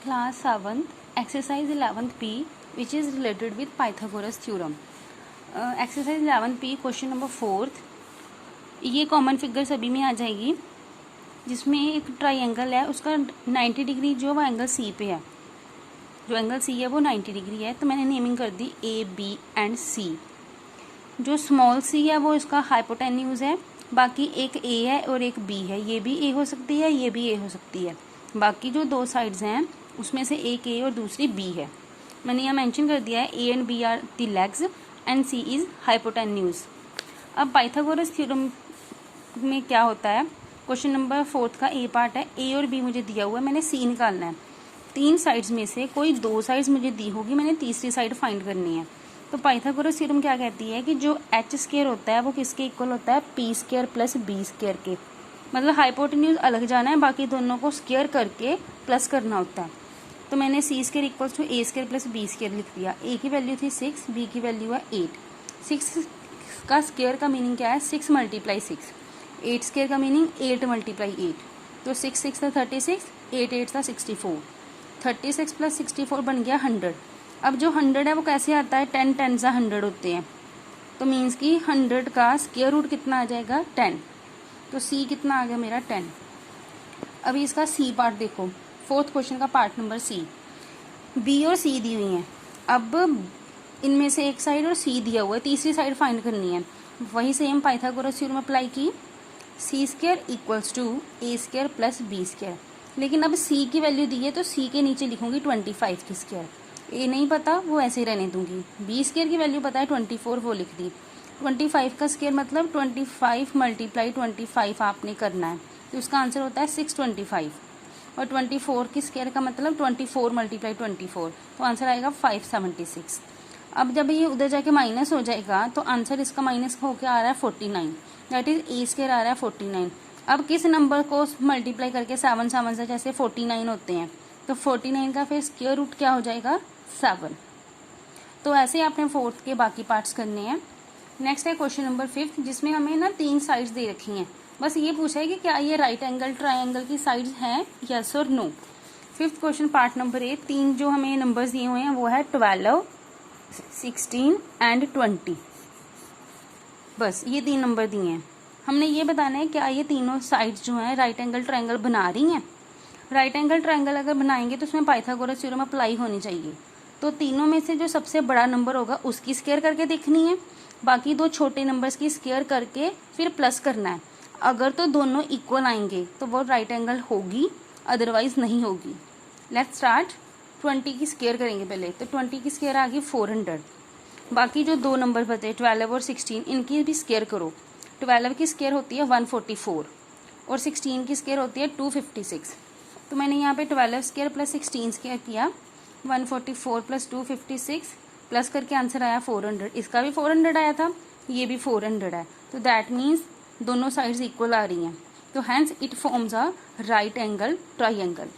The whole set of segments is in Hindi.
Class 7th, exercise 11th P, which is related with Pythagoras theorem. Exercise 11th P, question number 4th. ये कॉमन फिगर सभी में आ जाएगी, जिसमें एक ट्राइंगल है, उसका 90 डिग्री जो वो एंगल सी पे है, जो एंगल सी है वो 90 डिग्री है। तो मैंने नेमिंग कर दी ए, बी एंड सी। जो स्मॉल सी है वो इसका हाइपोटेन्यूज है, बाकी एक ए है और एक बी है। ये भी ए हो सकती है, ये भी ए हो सकती है। बाकी जो दो साइड्स हैं उसमें से एक ए और दूसरी बी है। मैंने यहाँ मेंशन कर दिया है A and B are the legs and C is hypotenuse. अब पाइथागोरस थ्योरम में क्या होता है, क्वेश्चन नंबर 4 का ए पार्ट है, ए और बी मुझे दिया हुआ है, मैंने सी निकालना है। तीन साइड्स में से कोई दो साइड्स मुझे दी होगी, मैंने तीसरी साइड फाइंड करनी है। तो पाइथागोरस थ्योरम क्या कहती है कि जो एच स्क्वायर होता है वो किसके इक्वल होता है, P square plus B square के। मतलब हाइपोटेन्यूज अलग जाना है, बाकी दोनों को स्क्वायर करके प्लस करना होता है। तो मैंने c square equals to a square plus B square लिख दिया। ए की वैल्यू थी 6, बी की वैल्यू है 8। 6 का स्क्वायर का मीनिंग क्या है, 6 × 6। 8 स्क्वायर का मीनिंग 8 × 8। तो 6 6 था 36, 8 8 था 64। 36 प्लस 64 बन गया 100। अब जो 100 है वो कैसे आता है, 10 10 सा 100 होते हैं। तो मीन्स कि 100 का स्क्वायर रूट कितना आ जाएगा, 10। तो सी कितना आ गया मेरा, 10। अभी इसका सी पार्ट देखो, 4th क्वेश्चन का पार्ट नंबर सी। बी और सी दी हुई हैं, अब इनमें से एक साइड और सी दिया हुआ है, तीसरी साइड फाइंड करनी है। वही सेम पाइथागोरस थ्योरम अप्लाई की, c square equals to a square plus B square. लेकिन अब सी की वैल्यू दी है तो सी के नीचे लिखूंगी 25 की स्क्वायर। ए नहीं पता वो ऐसे ही रहने दूंगी। बी स्क्वायर की वैल्यू पता है 24, वो लिख दी। 25 का स्क्वायर मतलब 25 × 25 आपने करना है, तो उसका आंसर होता है 625। और 24 की स्क्वायर का मतलब 24 × 24, तो आंसर आएगा 576। अब जब ये उधर जाके माइनस हो जाएगा तो आंसर इसका माइनस होकर आ रहा है 49, दैट इज ए स्क्वायर आ रहा है 49। अब किस नंबर को मल्टीप्लाई करके 7 7 से जैसे 49 होते हैं, तो 49 का फिर स्क्वायर रूट क्या हो जाएगा, 7। तो ऐसे आपने 4th के बाकी पार्ट्स करने हैं। नेक्स्ट है क्वेश्चन नंबर 5, जिसमें हमें ना 3 साइड्स दे रखी हैं। बस ये पूछा है कि क्या ये राइट एंगल ट्राइंगल की साइड्स हैं, यस और no. 5th question part number A, 3 जो हमें नंबर्स दिए हुए हैं वो है 12, 16 एंड 20। बस ये 3 नंबर दिए हैं। हमने ये बताना है क्या ये तीनों साइड्स जो हैं राइट एंगल ट्राइंगल बना रही हैं। राइट एंगल ट्राइंगल अगर बनाएंगे तो उसमें पाइथागोरस थ्योरम अप्लाई होनी चाहिए। तो तीनों में से जो सबसे बड़ा नंबर होगा उसकी स्क्वायर करके देखनी है, बाकी दो छोटे नंबर्स की स्क्वायर करके फिर प्लस करना है। अगर तो दोनों इक्वल आएंगे तो वो राइट एंगल होगी, अदरवाइज नहीं होगी। Let's start. 20 की स्क्वायर करेंगे पहले, तो 20 की स्क्वायर आ गई 400। बाकी जो दो नंबर बचे 12 और 16, इनकी भी स्क्वायर करो। 12 की स्क्वायर होती है 144 और 16 की स्क्वायर होती है 256। तो मैंने यहाँ पे 12 स्क्वायर प्लस 16 स्क्वायर किया, 144 प्लस 256 प्लस करके आंसर आया 400। इसका भी 400 आया था, ये भी 400 है। तो दैट मीन्स दोनों साइड्स इक्वल आ रही हैं, तो hence it forms a right angle triangle.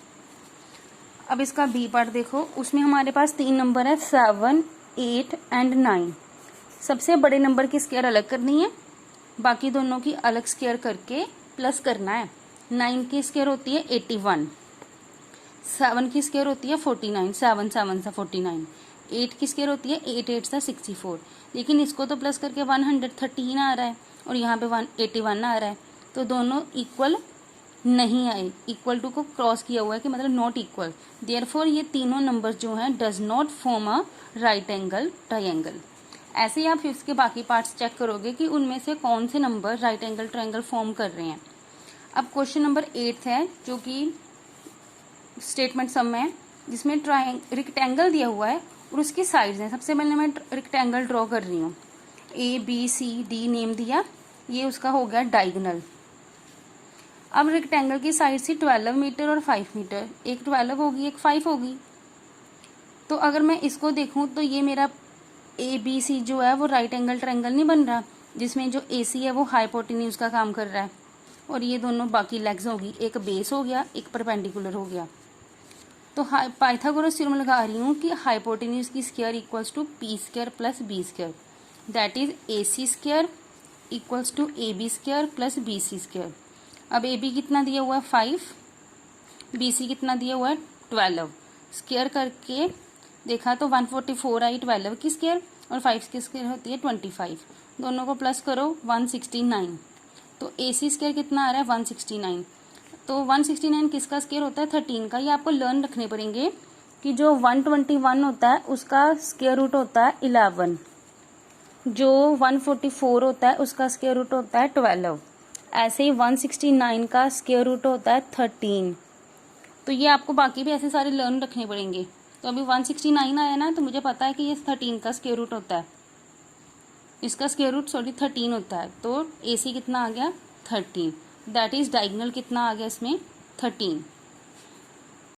अब इसका बी पार्ट देखो, उसमें हमारे पास 3 नंबर है, 7, 8 एंड 9। सबसे बड़े नंबर की स्क्वायर अलग करनी है, बाकी दोनों की अलग स्क्वायर करके प्लस करना है। 9 की स्क्वायर होती है 81, 7 की स्क्वायर होती है 49, 7 7 सा 49। 8 की स्क्वायर होती है 8 8 सा 64। लेकिन इसको तो प्लस करके 113 आ रहा है और यहाँ पे 181 आ रहा है, तो दोनों इक्वल नहीं आए। इक्वल टू को क्रॉस किया हुआ है कि मतलब नॉट इक्वल, देयरफॉर ये तीनों नंबर्स जो हैं does not form a right angle triangle. ऐसे ही आप 5th के बाकी पार्ट्स चेक करोगे कि उनमें से कौन से number right angle triangle form कर रहे हैं। अब क्वेश्चन नंबर 8 है, जो कि स्टेटमेंट सम है, जिसमें रेक्टेंगल दिया हुआ है और उसकी साइड्स हैं। सबसे पहले मैं रेक्टेंगल ड्रॉ कर रही हूँ, A B C D name दिया, ये उसका हो गया डायगोनल। अब रेक्टेंगल की साइड थी 12 मीटर और 5 मीटर, एक 12 होगी एक 5 होगी। तो अगर मैं इसको देखूं तो ये मेरा ए बी सी जो है वो राइट एंगल ट्रायंगल नहीं बन रहा, जिसमें जो ए सी है वो हाइपोटेन्यूज का काम कर रहा है और ये दोनों बाकी लेग्स होगी, एक बेस हो गया एक परपेंडिकुलर हो गया। तो पाइथागोरस थ्योरम लगा रही हूँ कि हाइपोटेन्यूज की square equals to P square plus B square, that is A C square equals to A B square plus B C square. अब ए बी कितना दिया हुआ है 5, बी सी कितना दिया हुआ है 12, स्क्वायर करके देखा तो 144 आई 12 की स्क्वायर और 5 की स्क्वायर होती है 25। दोनों को प्लस करो 169। तो AC स्क्वायर कितना आ रहा है 169। तो 169 किसका स्क्वायर होता है 13 का। ये आपको लर्न रखने पड़ेंगे कि जो 121 होता है उसका स्क्वायर रूट होता है 11, जो 144 होता है उसका स्क्वायर रूट होता है 12, ऐसे ही 169 का स्क्वायर रूट होता है 13। तो ये आपको बाकी भी ऐसे सारे लर्न रखने पड़ेंगे। तो अभी 169 आया ना, तो मुझे पता है कि ये 13 का स्क्वायर रूट होता है, इसका स्क्वायर रूट 13 होता है। तो AC कितना आ गया 13, दैट इज डायगोनल कितना आ गया इसमें 13।